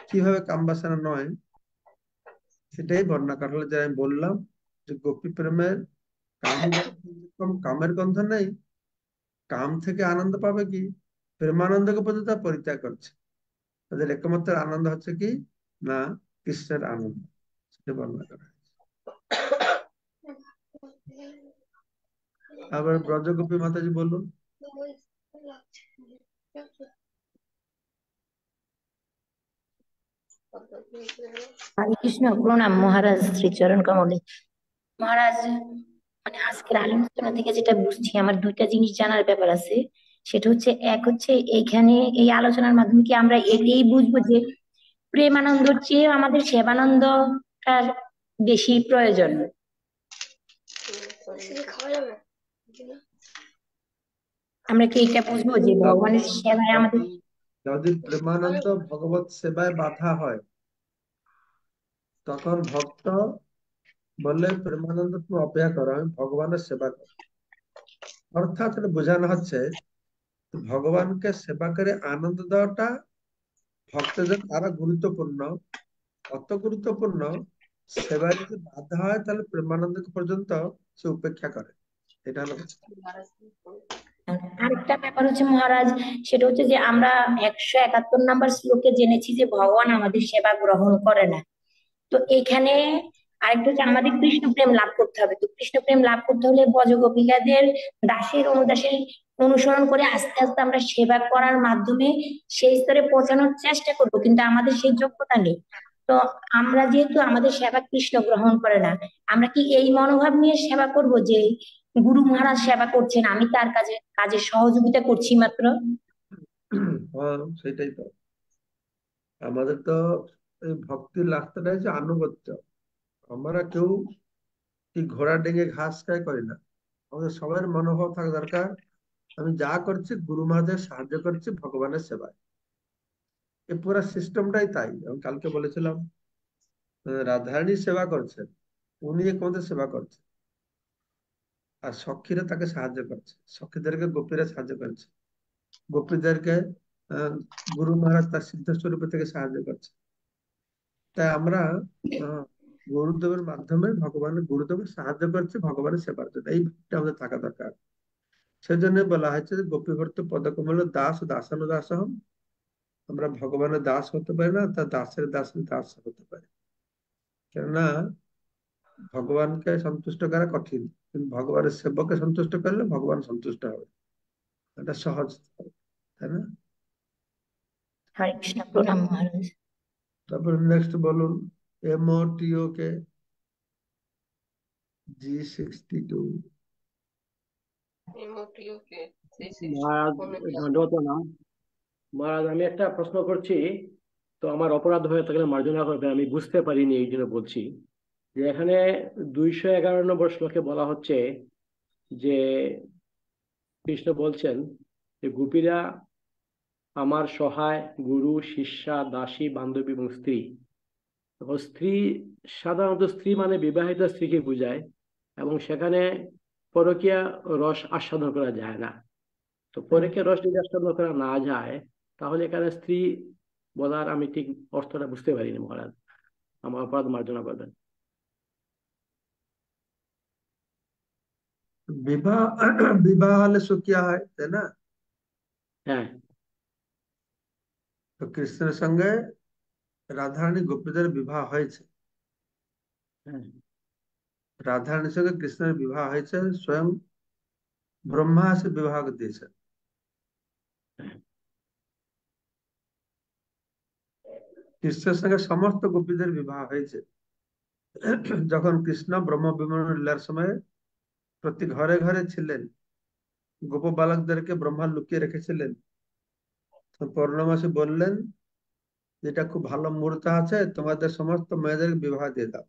কিভাবে কাম বাসনা নয় সেটাই বর্ণনা করা হলো, যে আমি বললাম যে গোপী প্রেমের কাম গন্ধ, যেরকম কামের গন্ধ নেই, কাম থেকে আনন্দ পাবে কি, প্রেমানন্দকে পর্যন্ত তারা পরিত্যাগ করছে। তাদের একমাত্র আনন্দ হচ্ছে কি না, কৃষ্ণের আনন্দ, সেটা বর্ণনা করা হয়। আবার ব্রজগোপী মাতাজি বলুন। হরে কৃষ্ণ, প্রণাম মহারাজ, শ্রীচরণ কমলে। মহারাজ, মানে আজকের আলোচনা থেকে যেটা বুঝছি, আমার দুইটা জিনিস জানার ব্যাপার আছে। সেটা হচ্ছে, এক হচ্ছে এইখানে এই আলোচনার মাধ্যমে কি আমরা এটাই বুঝবো যে প্রেমানন্দর চেয়ে আমাদের সেবানন্দটার বেশি প্রয়োজন। আমরা কি এটা বুঝবো যে ভগবানের সেবায় আমাদের। যদি যদি প্রেমানন্দ ভগবত সেবায় বাধা হয়, তখন ভক্ত বলে প্রেমানন্দ তুমি অপেক্ষা করো, আমি ভগবানের সেবা করো। অর্থাৎ এটা বোঝানো হচ্ছে, ভগবানকে সেবা করে আনন্দ দেওয়াটা ভক্তদের আরো গুরুত্বপূর্ণ, অত গুরুত্বপূর্ণ, সেবায় যদি বাধা হয় তাহলে প্রেমানন্দ পর্যন্ত সে উপেক্ষা করে। এটা হলো কথা। আরেকটা ব্যাপার হচ্ছে মহারাজ, সেটা হচ্ছে যে আমরা 171 নম্বর শ্লোকে জেনেছি যে ভগবান আমাদের সেবা গ্রহণ করে না। তো এখানে আরেকটা হচ্ছে, আমাদের কৃষ্ণ প্রেম লাভ করতে হবে। তো কৃষ্ণ প্রেম লাভ করতে হলে ব্রজগোপিকাদের দাসের অনুদাসের অনুসরণ করে আস্তে আস্তে আমরা সেবা করার মাধ্যমে সেই স্তরে পৌঁছানোর চেষ্টা করব, কিন্তু আমাদের সেই যোগ্যতা নেই। তো আমরা যেহেতু আমাদের সেবা কৃষ্ণ গ্রহণ করে না, আমরা কি এই মনোভাব নিয়ে সেবা করব যে গুরু মহারাজ সেবা করছেন, আমি তার কাজে কাজে সহযোগিতা করছি মাত্র? হ্যাঁ, সেটাই তো আমাদের তো এই ভক্তির রাস্তাটা হচ্ছে আনুগত্য। আমরা কেউ কি ঘোড়া ডিঙে ঘাস খায় করি না। আমাদের সবার মনোভাব থাকা দরকার, আমি যা করছি গুরু মহারাজের সাহায্য করছি ভগবানের সেবায়। এই পুরো সিস্টেমটাই তাই। আমি কালকে বলেছিলাম, রাধারানী সেবা করছেন, উনি একমাত্র সেবা করছেন, আর সখীরা তাকে সাহায্য করছে, সখীদেরকে গোপীরা সাহায্য করছে, গোপীদেরকে আহ, গুরু মহারাজ তার সিদ্ধ স্বরূপ থেকে সাহায্য করছে। তাই আমরা আহ, গুরুদেবের মাধ্যমে ভগবানের, গুরুদেবের সাহায্য করছে ভগবানের সেবার জন্য, এই ভাবটা আমাদের থাকা দরকার। সেজন্য বলা হয়েছে যে গোপীভর্ত পদকমল দাস দাসানুদাস। আমরা ভগবানের দাস হতে পারি না, তার দাসের দাসের দাস হতে পারি। কেননা ভগবানকে সন্তুষ্ট করা কঠিন, কিন্তু ভগবানের সেবককে সন্তুষ্ট করলে ভগবান সন্তুষ্ট হবে। এটা সহজ, তাই না? হরে কৃষ্ণ, প্রণাম মহারাজ। তারপরে নেক্সট বলুন, এমওটিও কে G62। মহারাজ, ধন্যবাদ না। মহারাজ, আমি একটা প্রশ্ন করছি, তো আমার অপরাধ হয়ে থাকলে মার্জনা করবেন, আমি বুঝতে পারিনি এই জন্য বলছি। যে এখানে 211 নম্বর শ্লোকে বলা হচ্ছে যে কৃষ্ণ বলছেন যে গোপীরা আমার সহায়, গুরু, শিষ্যা, দাসী, বান্ধবী এবং স্ত্রী। তো স্ত্রী, সাধারণত স্ত্রী মানে বিবাহিত স্ত্রীকে বোঝায়, এবং সেখানে পরকীয়া রস আস্বাদন করা যায় না। তো পরকীয়া রস যদি আস্বাদন করা না যায়, তাহলে এখানে স্ত্রী বলার আমি ঠিক অর্থটা বুঝতে পারিনি মহারাজ, আমার অপরাধ মার্জনা করবেন। বিবাহ বিবাহ হলে সুখিয়া হয়, তাই না? হ্যাঁ। তো কৃষ্ণের সঙ্গে রাধারানী গোপীদের বিবাহ হয়েছে, হ্যাঁ। রাধারানীর সঙ্গে কৃষ্ণের বিবাহ হয়েছে, স্বয়ং ব্রহ্মা সে বিবাহ দিয়েছে। কৃষ্ণের সঙ্গে সমস্ত গোপীদের বিবাহ হয়েছে, যখন কৃষ্ণ ব্রহ্ম বিমূঢ় লীলার সময় প্রতি ঘরে ঘরে ছিলেন, গোপ বালকদেরকে ব্রহ্মা লুকিয়ে রেখেছিলেন। তো পূর্ণমাসী বললেন, যেটা খুব ভালো মুহূর্ত আছে, তোমাদের সমস্ত মেয়েদের বিবাহ দিয়ে দাও।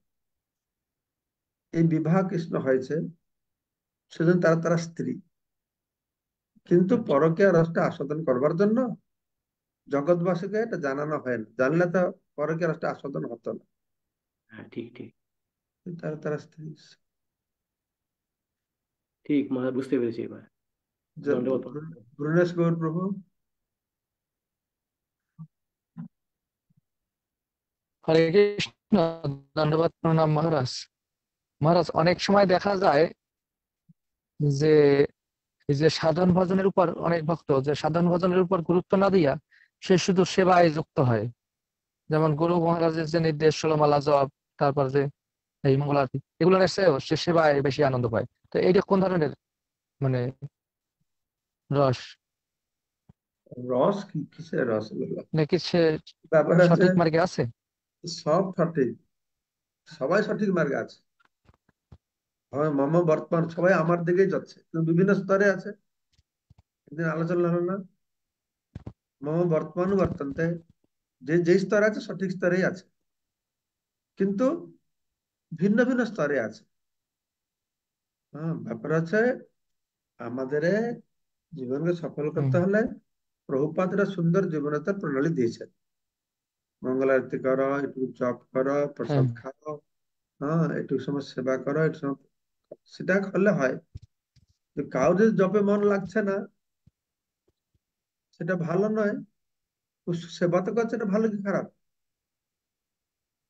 এই বিবাহ কৃষ্ণ হয়েছে, সেজন্য তারা তারা স্ত্রী। কিন্তু আচ্ছা। পরকীয়া রসটা আস্বাদন করবার জন্য জগৎবাসীকে এটা জানানো হয় না, জানলে তো পরকীয়া রসটা আস্বাদন হতো না। হ্যাঁ, ঠিক ঠিক তারা তারা স্ত্রী। ঠিক, মহারাজ বুঝতে পেরেছি এবার। দণ্ডবত। গুরুনেশ গৌর প্রভু। হরে কৃষ্ণ। ধন্যবাদ, প্রণাম মহারাজ। মহারাজ, অনেক সময় দেখা যায় যে এই যে সাধন ভজনের উপর অনেক ভক্ত যে সাধন ভজনের উপর গুরুত্ব না দিয়া সে শুধু সেবায় যুক্ত হয়। যেমন গুরু মহারাজের যে নির্দেশ, ষোলমালা জপ, তারপর যে এই মঙ্গলারতি, এগুলোর এসেও সে সেবায় বেশি আনন্দ পায়। তো এইটা কোন ধরনের মানে রস? রস কি, কিসের রস এগুলো? নাকি সে ব্যাপার আছে, সঠিক মার্গে আছে? সব সঠিক, সবাই সঠিক মার্গে আছে। হয় মম বর্তমান, সবাই আমার দিকেই যাচ্ছে, কিন্তু বিভিন্ন স্তরে আছে। একদিন আলোচনা হলো না, মম বর্তমান বর্তন্তে, যে যে স্তরে আছে সঠিক স্তরেই আছে, কিন্তু ভিন্ন ভিন্ন স্তরে আছে। হ্যাঁ, ব্যাপার আছে, আমাদের জীবনকে সফল হম। করতে হলে প্রভুপাদ একটা সুন্দর জীবনতার প্রণালী দিয়েছেন। মঙ্গল আরতি করো, একটু জপ করো, হ্যাঁ। প্রসাদ খাও, হ্যাঁ একটু সময় সেবা করো, একটু সময়, সেটা করলে হয়। তো কাউ যদি জপে মন লাগছে না, সেটা ভালো নয়। ও সেবা তো করছে, এটা ভালো কি খারাপ?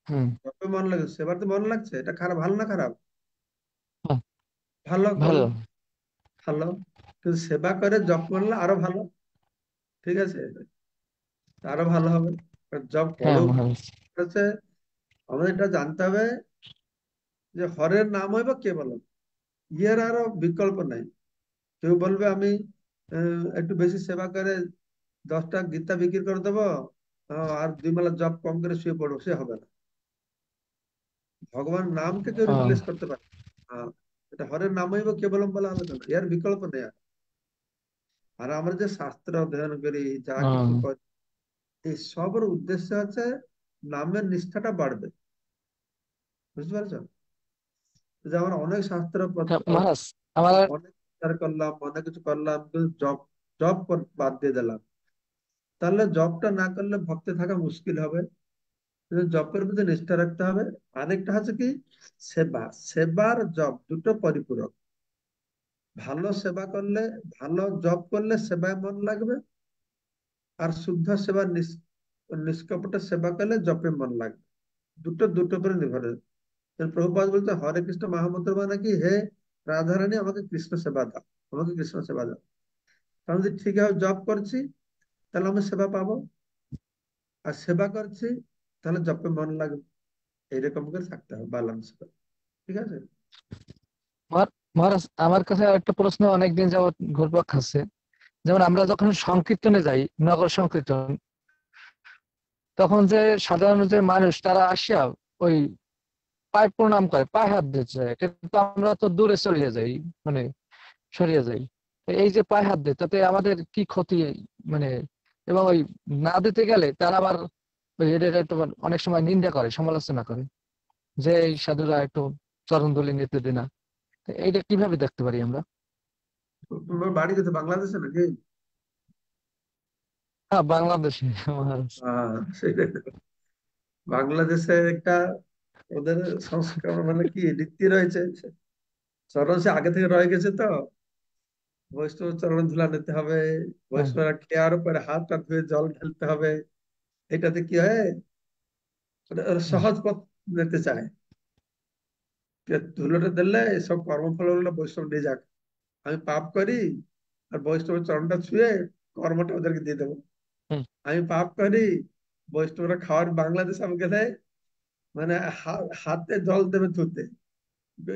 হম। জপে মন লাগে, সেবাতে মন লাগছে, এটা খারাপ, ভালো না খারাপ? হ্যাঁ, ভালো ভালো। করলে ভালো, কিন্তু সেবা করে জপ করলে আরো ভালো। ঠিক আছে, আরো ভালো হবে। আর জপ হ্যাঁ পড়েও মহারাজ। করেছে, আমাদের এটা জানতে হবে যে হরের নাম হইব কেবল, ইয়ের আরো বিকল্প নাই। কেউ বলবে আমি একটু বেশি সেবা করে 10টা গীতা বিক্রি করে দেবো, আর 2 মালা জপ কম করে শুয়ে পড়বো, সে হবে না। ভগবান নামকে কেউ আহ, রিপ্লেস করতে পারে না। এটা হরের নাম হইব কেবলম বলে আলোচনা, এর বিকল্প নেই আর। আর আমরা যে শাস্ত্র অধ্যয়ন করি, যা কিছু আহ, করি, এই সবের উদ্দেশ্য হচ্ছে নামের নিষ্ঠাটা বাড়বে। বুঝতে পারছো? যে আমরা অনেক শাস্ত্র হ্যাঁ মহারাজ, আমার অনেক বিচার করলাম, অনেক কিছু করলাম, কিন্তু জব জব বাদ দিয়ে দিলাম, তাহলে জবটা না করলে ভক্তি থাকা মুশকিল হবে। কিন্তু জবের প্রতি নিষ্ঠা রাখতে হবে। আরেকটা হচ্ছে কি, সেবা, সেবার জব দুটো পরিপূরক। ভালো সেবা করলে, ভালো জব করলে সেবায় মন লাগবে, আর শুদ্ধ সেবা নিষ্কপট সেবা করলে জপে মন লাগবে। দুটো দুটো করে নির্ভর করে। প্রভুপাদ বলতে হরে কৃষ্ণ মহামন্ত্র মানে কি, হে রাধারানী আমাকে কৃষ্ণ সেবা দাও, আমাকে কৃষ্ণ সেবা দাও। আমি যদি ঠিকভাবে জব করছি, তাহলে আমি সেবা পাবো, আর সেবা করছি তাহলে জপে মন লাগবে। এইরকম করে থাকতে হবে, ব্যালেন্স করে। ঠিক আছে। মহারাজ, আমার কাছে একটা প্রশ্ন অনেকদিন যাবত ঘুরপাক খাচ্ছে। যেমন আমরা যখন সংকীর্তনে যাই, নগর সংকীর্তন, তখন যে সাধারণ যে মানুষ তারা আসিয়া ওই পায়ে প্রণাম করে, পায়ে হাত দিচ্ছে, কিন্তু আমরা তো দূরে সরিয়ে যাই, মানে সরিয়ে যাই। তো এই যে পায়ে হাত দেয়, তাতে আমাদের কি ক্ষতি? মানে এবং ওই না দিতে গেলে তারা আবার ওই এদের একটু অনেক সময় নিন্দা করে, সমালোচনা করে যে এই সাধুরা একটু চরণ ধুলি নিতে দেয় না। তো এইটা কিভাবে দেখতে পারি আমরা? তোমার বাড়ি কোথায়, বাংলাদেশে নাকি? হ্যাঁ, বাংলাদেশে মহারাজ। সেটাই তো। বাংলাদেশে একটা ওদের সংস্কার মানে কি রীতি রয়েছে, চরণ সে আগে থেকে রয়ে গেছে তো। বৈষ্ণব চরণ ধুলা নিতে হবে, হ্যাঁ। বৈষ্ণবরা খেয়ার উপরে হাতটা ধুয়ে জল ঢেলতে হবে। এটাতে কি হয়, ওরা হ্যাঁ। সহজ পথ নিতে চায়, যে ধুলোটা দিলে সব কর্মফল গুলো বৈষ্ণব নিয়ে যাক, আমি পাপ করি আর বৈষ্ণবের চরণটা ছুঁয়ে কর্মটা ওদেরকে দিয়ে দেবো। হুম। আমি পাপ করি, বৈষ্ণবরা খাওয়ার বাংলাদেশ আমাকে দেয়, মানে হাতে জল দেবে ধুতে,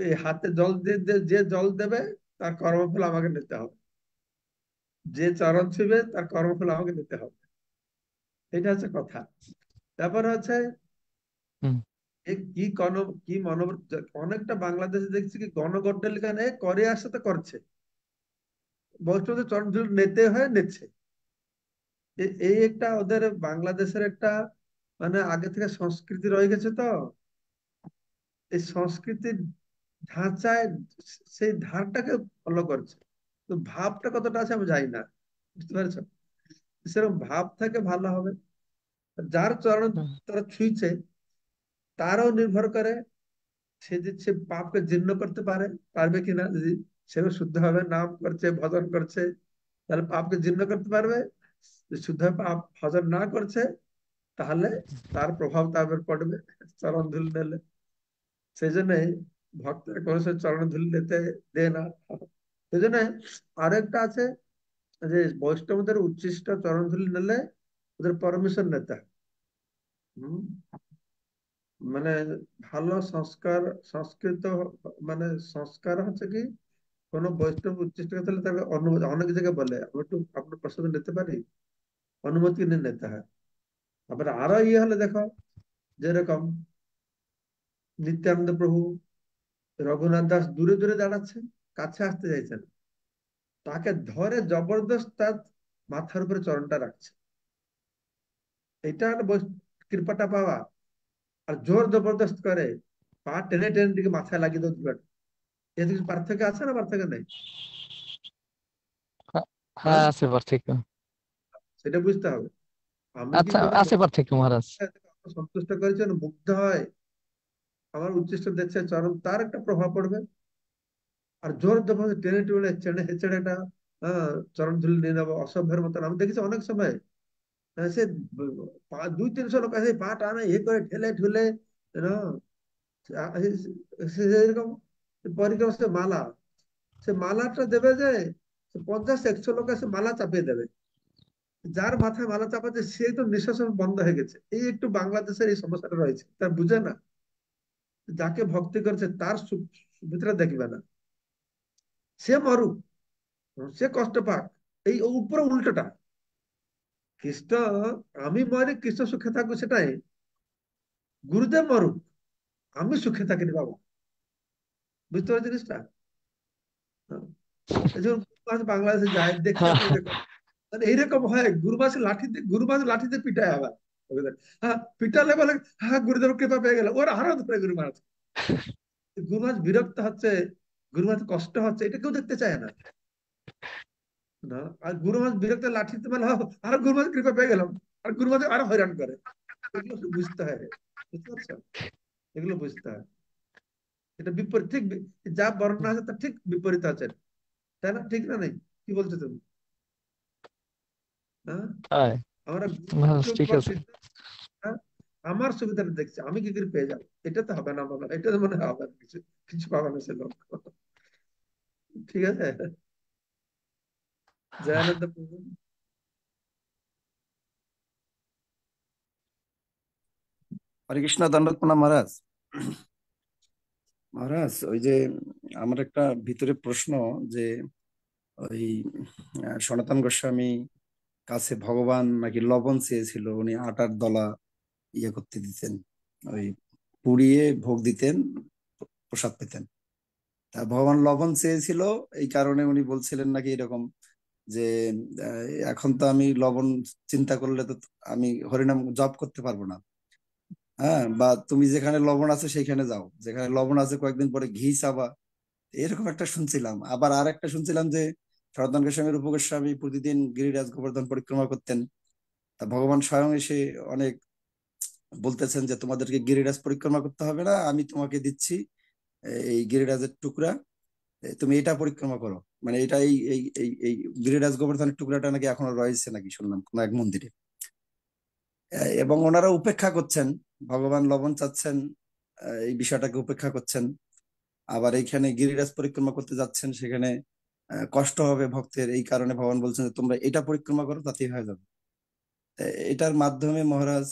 এই হাতে জল দিয়ে যে জল দেবে তার কর্মফল আমাকে নিতে হবে, যে চরণ ছুঁবে তার কর্মফল আমাকে নিতে হবে। এটা হচ্ছে কথা। তারপর হচ্ছে হুম। কি গণ কি মানব, অনেকটা বাংলাদেশে দেখছি কি গণগড্ডলিকা নেই করে আসছে তো করছে, বৈষ্ণবদের চরণ ধুলি নিতে হয় নিচ্ছে। এই একটা ওদের বাংলাদেশের একটা মানে আগে থেকে সংস্কৃতি রয়ে গেছে তো, এই সংস্কৃতির ধাঁচায় সেই ধারটাকে ফলো করছে। তো ভাবটা কতটা আছে আমি জানি না, বুঝতে পারছো? সেরকম ভাব থেকে ভালো হবে। যার চরণ তারা ছুঁইছে তারও নির্ভর করে সে যে সে পাপকে জীর্ণ করতে পারবে কিনা। যদি সেও শুদ্ধ ভাবে নাম করছে ভজন করছে তাহলে পাপকে জীর্ণ করতে পারবে। যদি শুদ্ধ পাপ ভজন না করছে তাহলে তার প্রভাব তার উপর পড়বে চরণ ধুলি নিলে। সেই জন্যই ভক্তরা কোনো সময় চরণ ধুলি নিতে দেয় না। সেই জন্য আরেকটা আছে যে বৈষ্ণবদের উচ্ছিষ্ট চরণ ধুলি নিলে ওদের পারমিশন নিতে হয়। হম, মানে ভালো সংস্কার সংস্কৃত, মানে সংস্কার হচ্ছে কি কোনো বৈষ্ণব উচ্ছিষ্ট করতে হলে তাকে অনুমতি, অনেক জায়গায় বলে আমি একটু আপনার প্রসাদ নিতে পারি, অনুমতি নিয়ে নিতে হয়। আবার আরো ইয়ে হলে দেখো, যেরকম নিত্যানন্দ প্রভু, রঘুনাথ দাস দূরে দূরে দাঁড়াচ্ছেন, কাছে আসতে চাইছেন, তাকে ধরে জবরদস্ত তার মাথার উপরে চরণটা রাখছে। এটা হলো কৃপাটা পাওয়া। আর জোর জবরদস্ত করে পা টেনে টেনে দিকে মাথায় লাগিয়ে দেওয়া, এতে কিছু পার্থক্য আছে না পার্থক্য নেই? হ্যাঁ, হ্যাঁ, আছে পার্থক্য। সেটা বুঝতে হবে। আমি কি আচ্ছা, কোনো আছে পার্থক্য মহারাজ। সন্তুষ্ট করেছেন মুগ্ধ হয় আমার উচ্ছিষ্ট দেখছে চরণ, তার একটা প্রভাব পড়বে। আর জোর জবরদস্ত টেনে টুনে চেড়ে হেঁচড়ে একটা চরণ ধুলি নিয়ে নেবো অসভ্যের মতন আমি দেখেছি অনেক সময়। সে 200-300 লোক আছে পা টানে এ করে ঠেলে ঠুলে, এরকম পরিক্রমা সে মালা, সে মালাটা দেবে যে 50-100 লোক এসে মালা চাপিয়ে দেবে। যার মাথায় মালা চাপাচ্ছে সে তো নিঃশ্বাস বন্ধ হয়ে গেছে। এই একটু বাংলাদেশের এই সমস্যাটা রয়েছে, তার বুঝে না। যাকে ভক্তি করছে তার ভিতরে দেখবে না, সে মরুক, সে কষ্ট পাক। এই উপরে উল্টোটা, কৃষ্ণ, আমি মরে কৃষ্ণ সুখে থাকবো সেটাই, গুরুদেব মরুক আমি সুখে থাকিনি বাবা। বুঝতে পারছি জিনিসটা? হ্যাঁ। এই জন্য বাংলাদেশে যায় দেখছি হ্যাঁ, আমি এরকম, মানে এইরকম হয় গুরু মাসে লাঠিতে পিটায় আবার ওদের। হ্যাঁ, পিটালে বলে হ্যাঁ গুরুদেব কৃপা পেয়ে গেল, ওরা আরো ধরে গুরু মাস বিরক্ত হচ্ছে, গুরু মাস কষ্ট হচ্ছে, এটা কেউ দেখতে চায় না। না, আর গুরু মাস বিরক্ত লাঠিতে বলে আরো গুরু মাস কৃপা পেয়ে গেলাম, আর গুরু মাস আরো হয়রান করে। এগুলো একটু বুঝতে হয়, বুঝতে পারছো? এগুলো বুঝতে হয়। এটা বিপরীত, ঠিক যা বর্ণনা আছে তার ঠিক বিপরীত আছে, তাই না? ঠিক না? নেই? কি বলছো তুমি? হ্যাঁ, তাই আমরা মহারাজ, গুরু ঠিক বা আছে। বিদ্যা, হ্যাঁ, আমার সুবিধাটা দেখছি আমি কি করে পেয়ে যাবো, এটা তো হবে না বলো, এটা তো মনে হয় হবে না, কিছু কিছু পাবে না সে লোক। ঠিক আছে। জয়ানন্দ প্রভু। হরে কৃষ্ণ, দণ্ডবত প্রণাম মহারাজ। মহারাজ, ওই যে আমার একটা ভিতরে প্রশ্ন যে ওই সনাতন গোস্বামী কাছে ভগবান নাকি লবণ চেয়েছিল, উনি আটার দলা ইয়ে করতে দিতেন, ওই পুড়িয়ে ভোগ দিতেন, প্রসাদ পেতেন। তা ভগবান লবণ চেয়েছিল, এই কারণে উনি বলছিলেন নাকি এরকম যে আহ, এখন তো আমি লবণ চিন্তা করলে তো আমি হরিনাম জপ করতে পারবো না। হ্যাঁ, বা তুমি যেখানে লবণ আছে সেইখানে যাও, যেখানে লবণ আছে কয়েকদিন পরে ঘি চাবা, এরকম একটা শুনছিলাম। আবার আর একটা শুনছিলাম যে সনাতন গোস্বামীর উপগোস্বামী প্রতিদিন গিরিরাজ গোবর্ধন পরিক্রমা করতেন। তা ভগবান স্বয়ং এসে অনেক বলতেছেন যে তোমাদেরকে গিরিরাজ পরিক্রমা করতে হবে না, আমি তোমাকে দিচ্ছি এই গিরিরাজের টুকরা, তুমি এটা পরিক্রমা করো। মানে এটা এই এই এই এই গিরিরাজ গোবর্ধনের টুকরাটা নাকি এখনো রয়েছে নাকি শুনলাম কোন এক মন্দিরে। এবং ওনারা উপেক্ষা করছেন, ভগবান লবণ চাচ্ছেন, এই বিষয়টাকে উপেক্ষা করছেন। আবার এইখানে গিরিরাজ পরিক্রমা করতে যাচ্ছেন, সেখানে কষ্ট হবে ভক্তের, এই কারণে ভগবান বলছেন যে তোমরা এটা পরিক্রমা করো, তাতেই হয়ে যাবে। এটার মাধ্যমে মহারাজ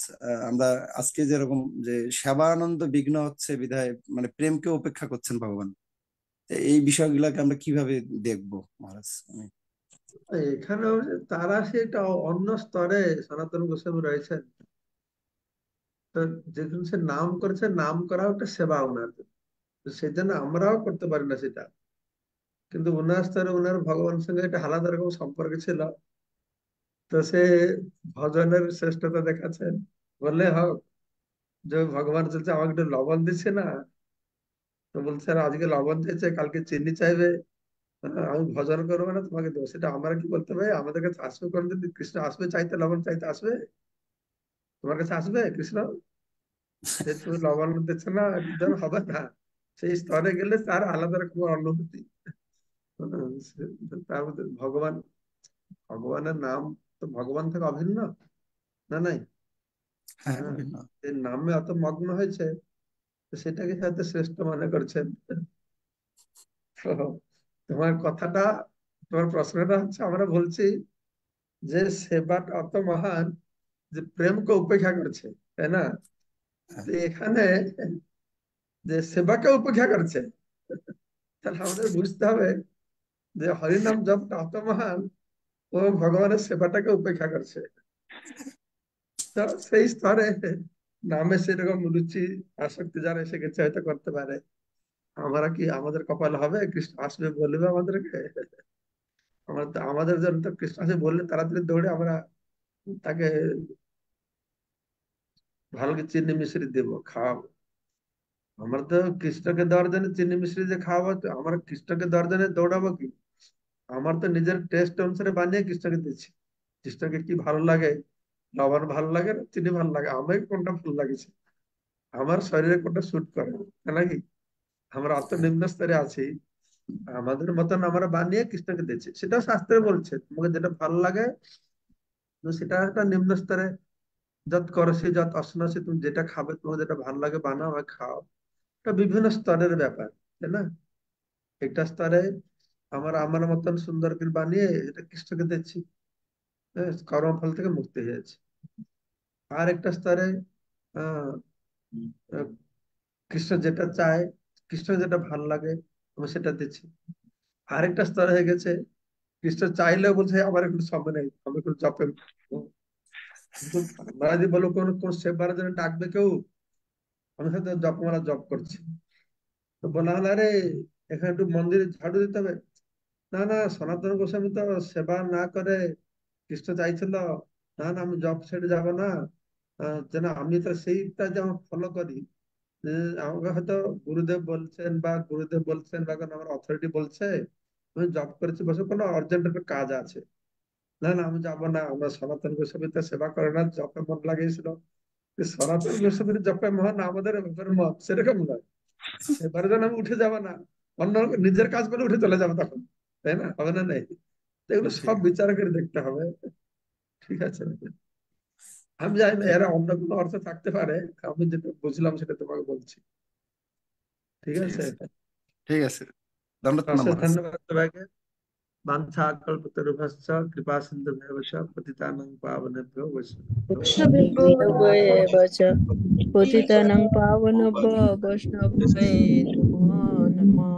আমরা আজকে যেরকম যে সেবানন্দ বিঘ্ন হচ্ছে বিধায় মানে প্রেমকে উপেক্ষা করছেন ভগবান, এই বিষয়গুলোকে আমরা কিভাবে দেখবো মহারাজ? এখানেও যে তারা সেটা অন্য স্তরে সনাতন গোস্বামী রয়েছেন, তো যেখানে সে নাম করেছে, নাম করা একটা সেবা ওনার, তো সেই জন্য আমরাও করতে পারি না সেটা, কিন্তু ওনার স্তরে ওনার ভগবানের সঙ্গে একটা আলাদা রকম সম্পর্ক ছিল। তো সে ভজনের শ্রেষ্ঠতা দেখাচ্ছেন, বললে হোক যে ভগবান চলছে আমাকে একটু লবণ দিচ্ছে না, তো বলছে "আর আজকে লবণ চাইছে, কালকে চিনি চাইবে, আমি ভজন করবো না, তোমাকে দেবো"। সেটা আমরা কি বলতে পারি? আমাদের কাছে আসবে কোনদিন কৃষ্ণ? আসবে চাইতে, লবণ চাইতে আসবে? তোমার কাছে আসবে কৃষ্ণ যে তুমি লবণ দিচ্ছ না, একদম হবে না। সেই স্তরে গেলে তার আলাদা রকম অনুভূতি। তার মধ্যে ভগবান, ভগবানের নাম তো ভগবান থেকে অভিন্ন না, নাই? হ্যাঁ, হ্যাঁ, অভিন্ন। এই নামে অত মগ্ন হয়েছে, তো সেটাকে হয়তো শ্রেষ্ঠ মনে করছেন। তো তোমার কথাটা, তোমার প্রশ্নটা হচ্ছে, আমরা বলছি যে সেবাটা অত মহান যে প্রেমকে উপেক্ষা করছে, তাই না? হ্যাঁ, তো এখানে যে সেবাকে উপেক্ষা করছে, তাহলে আমাদের বুঝতে হবে যে হরিনাম জপটা অত মহান, ও ভগবানের সেবাটাকে উপেক্ষা করছে। তো সেই স্তরে নামে সেরকম রুচি আসক্তি যারা এসে গেছে হয়তো করতে পারে। আমরা কি, আমাদের কপাল হবে কৃষ্ণ আসবে বলবে আমাদেরকে? আমাদের জন্য তো কৃষ্ণ আসবে বললে তাড়াতাড়ি দৌড়ে আমরা তাকে ভালো করে চিনি মিশ্রি দেবো, খাওয়াবো। আমরা তো কৃষ্ণকে দেওয়ার জন্য চিনি মিশ্রি যে খাওয়াবো, তো আমরা কৃষ্ণকে দেওয়ার জন্য দৌড়াবো কি? আমার তো নিজের টেস্ট অনুসারে বানিয়ে কৃষ্ণকে দিচ্ছি। কৃষ্ণকে কি ভালো লাগে, লবণ ভালো লাগে না চিনি ভালো লাগে, আমাকে কোনটা ভালো লাগছে, আমার শরীরে কোনটা শুট করে, তাই নাকি? আমরা অত হ্যাঁ, নিম্ন স্তরে আছি, আমাদের মতন আমরা বানিয়ে কৃষ্ণকে দিচ্ছি। সেটাও শাস্ত্রে বলছে তোমাকে যেটা ভালো লাগে, তো সেটা একটা নিম্ন স্তরে, যত করসি যত অশ্নসি, তুমি যেটা খাবে, তোমার যেটা ভালো লাগে বানাও আর খাও। এটা বিভিন্ন স্তরের ব্যাপার, তাই না? একটা স্তরে আমরা আমার মতন সুন্দর করে বানিয়ে এটা কৃষ্ণকে দিচ্ছি, হ্যাঁ, কর্মফল থেকে মুক্তি হয়েছে। আর একটা স্তরে আহ আহ, কৃষ্ণ যেটা চায়, কৃষ্ণ যেটা ভাল লাগে, আমি সেটা দিচ্ছি। আরেকটা স্তর হয়ে গেছে, কৃষ্ণ চাইলেও বলছে আমার একটু সময় নেই, আমি একটু জপে, কিন্তু আমরা যদি বলো কোন কোন সেবার জন্য ডাকবে কেউ, আমি হয়তো জপমালা জপ করছি, তো বলা হলো আরে এখানে একটু মন্দিরে ঝাড়ু দিতে হবে, না না সনাতন গোস্বামী তো সেবা না করে, কৃষ্ণ চাইছিল, না না আমি জব ছেড়ে যাব না, যেন আমি তো সেইটা যেমন ফলো করি। যে আমাকে হয়তো গুরুদেব বলছেন বা গুরুদেব বলছেন বা কোনো আমার অথরিটি বলছে, আমি জব করেছি বসে, কোনো অর্জেন্ট একটা কাজ আছে, না না আমি যাবো না, আমরা সনাতন গোস্বামী তো সেবা করে না, জপে মন লাগিয়েছিল। যে সনাতন গোস্বামীর জপে মহান, আমাদের ব্যাপারে মত সেরকম নয়। সেবারে যেন আমি উঠে যাবো না, অন্য নিজের কাজ করে উঠে চলে যাবো তখন, তাই না? হবে না? নেই, তো এগুলো ঠিক সব আছে। বিচার করে দেখতে হবে। ঠিক আছে, আমি জানি না ঠিক এরা অন্য কোনো অর্থ থাকতে পারে, আমি যেটা বুঝলাম সেটা তোমাকে বলছি। ঠিক ঠিক আছে। আছে। ঠিক আছে, দণ্ডত প্রণাম অশেষ মহারাজ। ধন্যবাদ সবাইকে। বাঞ্ছা কল্পতরুভ্যশ্চ কৃপা সিন্ধুভ্যেব চ পতিতানাং পাবনেভ্যো বৈষ্ণবেভ্যো वैष्णवेभ्यो च पतितानां पावनेभ्यो वैष्णवेभ्यो नमो नमः।